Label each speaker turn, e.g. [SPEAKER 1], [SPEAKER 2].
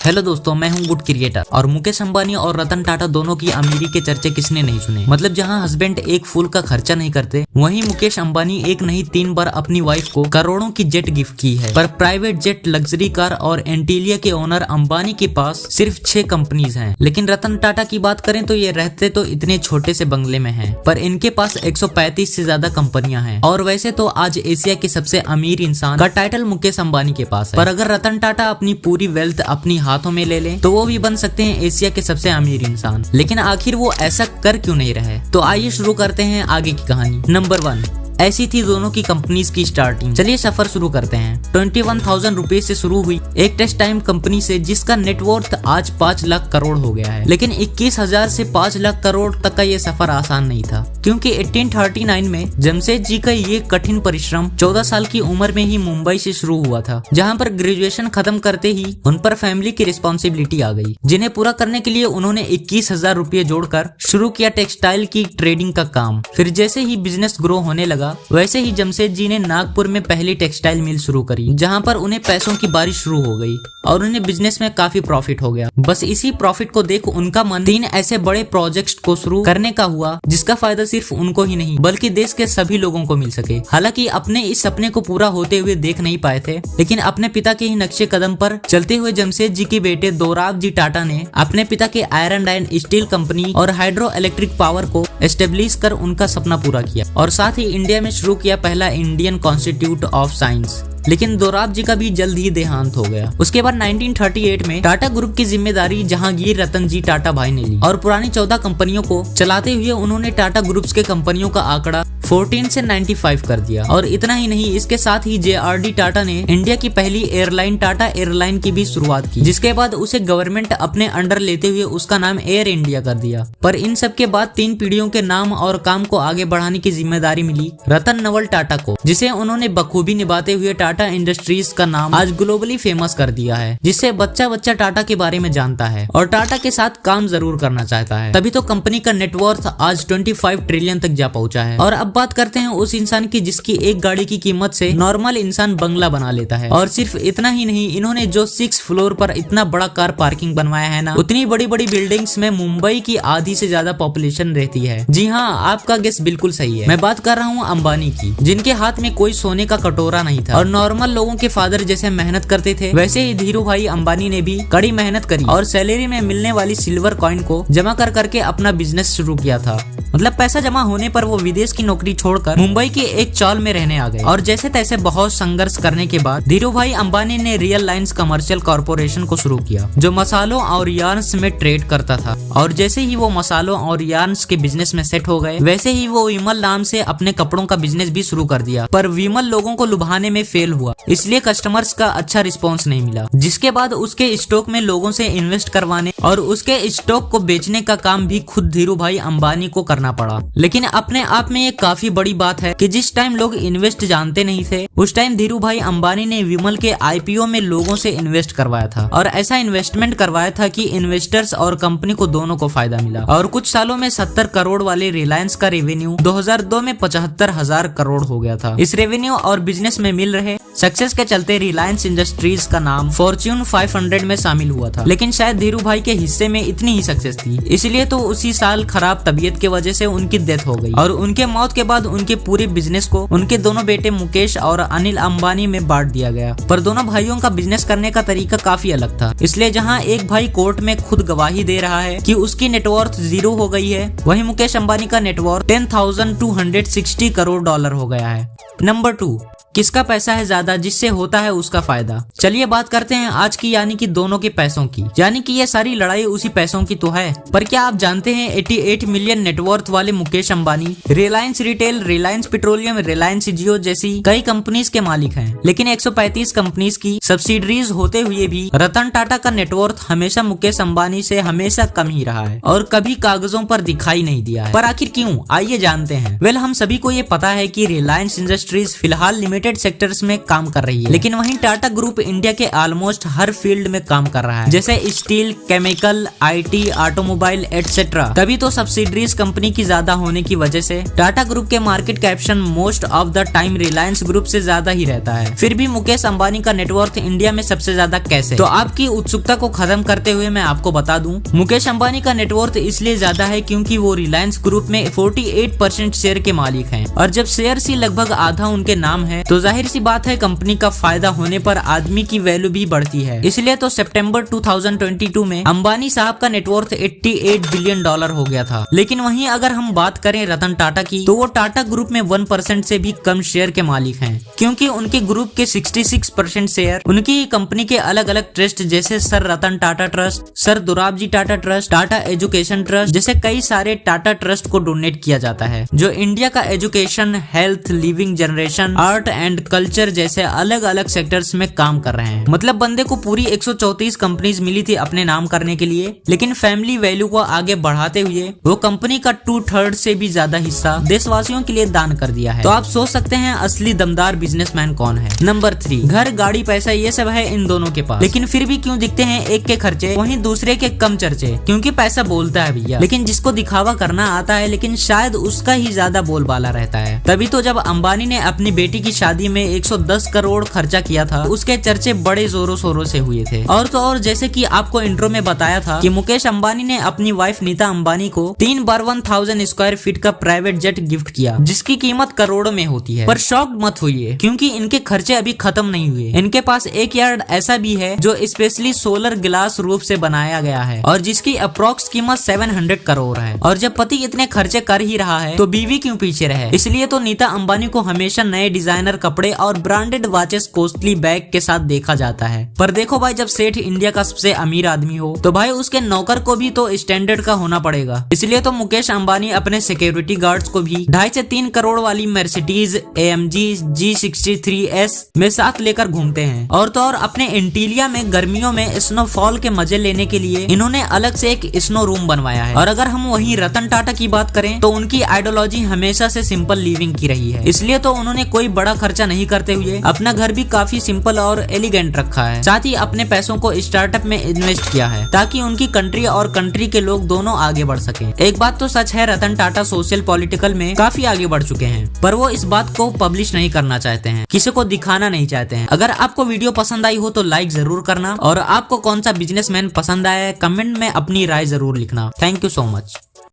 [SPEAKER 1] Hello दोस्तों, मैं हूं गुड क्रिएटर। और मुकेश अंबानी और रतन टाटा दोनों की अमीरी के चर्चे किसने नहीं सुने। मतलब जहां हस्बैंड एक फूल का खर्चा नहीं करते, वहीं मुकेश अंबानी एक नहीं 3 बार अपनी वाइफ को करोड़ों की जेट गिफ्ट की है। पर प्राइवेट जेट, लग्जरी कार और एंटीलिया के ओनर अंबानी के पास सिर्फ 6 कंपनीज हैं। लेकिन रतन टाटा की बात करें तो ये रहते तो इतने छोटे से बंगले में हैं, पर इनके पास 135 से ज्यादा कंपनियां हैं। और वैसे तो आज एशिया के सबसे अमीर इंसान का टाइटल मुकेश अंबानी के पास है। पर अगर रतन टाटा अपनी पूरी वेल्थ अपनी हाथों में ले लें तो वो भी बन सकते हैं एशिया के सबसे अमीर इंसान। लेकिन आखिर वो ऐसा कर क्यों नहीं रहे? तो आइए शुरू करते हैं आगे की कहानी। नंबर 1, ऐसी थी दोनों की कंपनीज की स्टार्टिंग। चलिए सफर शुरू करते हैं। 21,000 रुपए से शुरू हुई एक टेक्सटाइल टाइम कंपनी से, जिसका नेटवर्थ आज 5 लाख करोड़ हो गया है। लेकिन 21,000 से 5 लाख करोड़ तक का ये सफर आसान नहीं था, क्योंकि 1839 में जमशेद जी का ये कठिन परिश्रम 14 साल की उम्र में ही मुंबई से शुरू हुआ था, जहाँ पर ग्रेजुएशन खत्म करते ही उन पर फैमिली की रिस्पॉन्सिबिलिटी आ गई, जिन्हें पूरा करने के लिए उन्होंने 21,000 रुपये जोड़कर शुरू किया टेक्सटाइल की ट्रेडिंग का काम। फिर जैसे ही बिजनेस ग्रो होने लगा, वैसे ही जमशेद जी ने नागपुर में पहली टेक्सटाइल मिल शुरू करी, जहां पर उन्हें पैसों की बारिश शुरू हो गई और उन्हें बिजनेस में काफी प्रॉफिट हो गया। बस इसी प्रॉफिट को देख उनका मन 3 ऐसे बड़े प्रोजेक्ट्स को शुरू करने का हुआ, जिसका फायदा सिर्फ उनको ही नहीं बल्कि देश के सभी लोगों को मिल सके। हालांकि अपने इस सपने को पूरा होते हुए देख नहीं पाए थे, लेकिन अपने पिता के ही नक्शे कदम पर चलते हुए जमशेद जी के बेटे दोराबजी टाटा ने अपने पिता के आयरन एंड स्टील कंपनी और हाइड्रो इलेक्ट्रिक पावर को एस्टेब्लिश कर उनका सपना पूरा किया, और साथ ही इंडिया में शुरू किया पहला इंडियन इंस्टीट्यूट ऑफ साइंस। लेकिन दोराब जी का भी जल्द ही देहांत हो गया। उसके बाद 1938 में टाटा ग्रुप की जिम्मेदारी जहांगीर रतन जी टाटा भाई ने ली, और पुरानी 14 कंपनियों को चलाते हुए उन्होंने टाटा ग्रुप्स के कंपनियों का आंकड़ा 14 से 95 कर दिया। और इतना ही नहीं, इसके साथ ही JRD टाटा ने इंडिया की पहली एयरलाइन टाटा एयरलाइन की भी शुरुआत की, जिसके बाद उसे गवर्नमेंट अपने अंडर लेते हुए उसका नाम एयर इंडिया कर दिया। पर इन सब के बाद 3 पीढ़ियों के नाम और काम को आगे बढ़ाने की जिम्मेदारी मिली रतन नवल टाटा को, जिसे उन्होंने बखूबी निभाते हुए टाटा इंडस्ट्रीज का नाम आज ग्लोबली फेमस कर दिया है, जिससे बच्चा बच्चा टाटा के बारे में जानता है और टाटा के साथ काम जरूर करना चाहता है। तभी तो कंपनी का नेटवर्थ आज 25 ट्रिलियन तक जा पहुंचा है। और अब बात करते हैं उस इंसान की जिसकी एक गाड़ी की कीमत से नॉर्मल इंसान बंगला बना लेता है। और सिर्फ इतना ही नहीं, इन्होंने जो 6 फ्लोर पर इतना बड़ा कार पार्किंग बनवाया है ना, उतनी बड़ी बड़ी बिल्डिंग्स में मुंबई की आधी से ज्यादा पॉपुलेशन रहती है। जी हाँ, आपका गेस बिल्कुल सही है। मैं बात कर रहा हूँ अंबानी की, जिनके हाथ में कोई सोने का कटोरा नहीं था और नॉर्मल लोगों के फादर जैसे मेहनत करते थे, वैसे ही धीरू भाई अंबानी ने भी कड़ी मेहनत करी और सैलरी में मिलने वाली सिल्वर कॉइन को जमा कर करके अपना बिजनेस शुरू किया था। मतलब पैसा जमा होने पर वो विदेश की नौकरी छोड़कर मुंबई के एक चॉल में रहने आ गए। और जैसे तैसे बहुत संघर्ष करने के बाद धीरू भाई अंबानी ने रियल लाइंस कमर्शियल कॉर्पोरेशन को शुरू किया, जो मसालों और यार्न्स में ट्रेड करता था। और जैसे ही वो मसालों और यार्न्स के बिजनेस में सेट हो गए, वैसे ही वो विमल नाम से अपने कपड़ों का बिजनेस भी शुरू कर दिया। पर विमल लोगों को लुभाने में फेल हुआ, इसलिए कस्टमर्स का अच्छा रिस्पॉन्स नहीं मिला, जिसके बाद उसके स्टॉक में लोगों से इन्वेस्ट करवाने और उसके स्टॉक को बेचने का काम भी खुद धीरू भाई अंबानी को करना पड़ा। लेकिन अपने आप में ये काफी बड़ी बात है कि जिस टाइम लोग इन्वेस्ट जानते नहीं थे, उस टाइम धीरू भाई अंबानी ने विमल के IPO में लोगों से इन्वेस्ट करवाया था। और ऐसा इन्वेस्टमेंट करवाया था कि इन्वेस्टर्स और कंपनी को दोनों को फायदा मिला। और कुछ सालों में 70 करोड़ वाले रिलायंस का रेवेन्यू 2002 में 75,000 करोड़ हो गया था। इस रेवेन्यू और बिजनेस में मिल रहे सक्सेस के चलते रिलायंस इंडस्ट्रीज का नाम फॉर्च्यून 500 में शामिल हुआ था। लेकिन शायद धीरू भाई के हिस्से में इतनी ही सक्सेस थी, इसलिए तो उसी साल खराब तबीयत की वजह से उनकी डेथ हो गई। और उनके मौत के बाद उनके पूरे बिजनेस को उनके दोनों बेटे मुकेश और अनिल अंबानी में बांट दिया गया। पर दोनों भाइयों का बिजनेस करने का तरीका काफी अलग था, इसलिए जहाँ एक भाई कोर्ट में खुद गवाही दे रहा है कि उसकी नेटवर्थ 0 हो गई है, वहीं मुकेश अंबानी का नेटवर्थ 10,260 करोड़ डॉलर हो गया है। नंबर 2, किसका पैसा है ज्यादा जिससे होता है उसका फायदा। चलिए बात करते हैं आज की, यानी कि दोनों के पैसों की। यानी कि ये सारी लड़ाई उसी पैसों की तो है। पर क्या आप जानते हैं 88 मिलियन नेटवर्थ वाले मुकेश अंबानी रिलायंस रिटेल, रिलायंस पेट्रोलियम, रिलायंस जियो जैसी कई कंपनीज के मालिक हैं। लेकिन 135 कंपनीज की सब्सिडरीज होते हुए भी रतन टाटा का नेटवर्थ हमेशा मुकेश अंबानी से हमेशा कम ही रहा है और कभी कागजों पर दिखाई नहीं दिया है। पर आखिर क्यों, आइए जानते हैं। वेल, हम सभी को ये पता है कि रिलायंस इंडस्ट्रीज फिलहाल लिमिटेड लिमिटेड सेक्टर्स में काम कर रही है, लेकिन वहीं टाटा ग्रुप इंडिया के ऑलमोस्ट हर फील्ड में काम कर रहा है, जैसे steel, chemical, IT, automobile etcetera. तभी तो सब्सिडरीज कंपनी की ज्यादा होने की वजह से टाटा ग्रुप के market caption most of the time Reliance group से ज्यादा ही रहता है। फिर भी मुकेश अंबानी का नेटवर्थ इंडिया में सबसे ज्यादा कैसे? तो आपकी उत्सुकता को खत्म करते हुए मैं आपको बता दूं, मुकेश अंबानी का नेटवर्थ इसलिए ज्यादा है क्योंकि वो रिलायंस ग्रुप में 48% शेयर के मालिक हैं, और जब शेयर ही लगभग आधा उनके नाम है तो जाहिर सी बात है कंपनी का फायदा होने पर आदमी की वैल्यू भी बढ़ती है। इसलिए तो सितंबर 2022 में अंबानी साहब का नेटवर्थ $88 बिलियन हो गया था। लेकिन वहीं अगर हम बात करें रतन टाटा की, तो वो टाटा ग्रुप में 1% से भी कम शेयर के मालिक हैं, क्योंकि उनके ग्रुप के 66% शेयर उनकी कंपनी के अलग अलग ट्रस्ट जैसे sir Ratan Tata trust, sir Dorabji Tata trust, Tata education trust जैसे कई सारे टाटा ट्रस्ट को डोनेट किया जाता है, जो इंडिया का education, health, living generation, art and culture जैसे अलग अलग सेक्टर्स में काम कर रहे हैं। मतलब बंदे को पूरी 134 कंपनीज मिली थी अपने नाम करने के लिए, लेकिन फैमिली वैल्यू को आगे बढ़ाते हुए वो कंपनी का 2/3 से भी ज्यादा हिस्सा देशवासियों के लिए दान कर दिया है। तो आप सोच सकते हैं असली दमदार बिजनेसमैन कौन है। नंबर 3, घर, गाड़ी, पैसा ये सब है इन दोनों के पास, लेकिन फिर भी क्यों दिखते हैं एक के खर्चे वहीं दूसरे के कम चर्चे? क्योंकि पैसा बोलता है भैया, लेकिन जिसको दिखावा करना आता है लेकिन शायद उसका ही ज्यादा बोलबाला रहता है। तभी तो जब अंबानी ने अपनी बेटी की शादी में 110 करोड़ खर्चा किया था, उसके चर्चे बड़े जोरों शोरों से हुए थे। और तो और जैसे कि आपको इंट्रो में बताया था कि मुकेश अंबानी ने अपनी वाइफ नीता अंबानी को 3 बार 1000 स्क्वायर फीट का प्राइवेट जेट गिफ्ट किया, जिसकी कीमत करोड़ों में होती है। पर शॉक्ड मत होइए, क्योंकि इनके खर्चे अभी खत्म नहीं हुए। इनके पास एक यार्ड ऐसा भी है जो स्पेशली सोलर ग्लास रूफ से बनाया गया है और जिसकी अप्रोक्स कीमत 700 करोड़ है। और जब पति इतने खर्चे कर ही रहा है तो बीवी क्यों पीछे रहे? इसलिए तो नीता अंबानी को हमेशा नए डिजाइनर कपड़े और ब्रांडेड वॉचेस, कॉस्टली बैग के साथ देखा जाता है। पर देखो भाई, जब सेठ इंडिया का सबसे अमीर आदमी हो तो भाई उसके नौकर को भी तो स्टैंडर्ड का होना पड़ेगा। इसलिए तो मुकेश अंबानी अपने सिक्योरिटी गार्ड्स को भी 2.5 से 3 करोड़ वाली मर्सिडीज AMG G63S में साथ लेकर घूमते हैं। और तो और अपने इंटीलिया में गर्मियों में स्नोफॉल के मजे लेने के लिए इन्होंने अलग से एक स्नो रूम बनवाया है। और अगर हम वहीं रतन टाटा की बात करें तो उनकी आइडियोलॉजी हमेशा से सिंपल लिविंग की रही है, इसलिए तो उन्होंने कोई बड़ा खर्चा नहीं करते हुए अपना घर भी काफी सिंपल और एलिगेंट रखा है। साथ ही अपने पैसों को स्टार्टअप में इन्वेस्ट किया है ताकि उनकी कंट्री और कंट्री के लोग दोनों आगे बढ़ सके। एक बात तो सच है, रतन टाटा सोशल पॉलिटिकल में काफी आगे बढ़ चुके हैं, पर वो इस बात को पब्लिश नहीं करना चाहते हैं, किसी को दिखाना नहीं चाहते हैं। अगर आपको वीडियो पसंद आई हो तो लाइक जरूर करना, और आपको कौन सा बिजनेसमैन पसंद आया है कमेंट में अपनी राय जरूर लिखना। Thank you so much.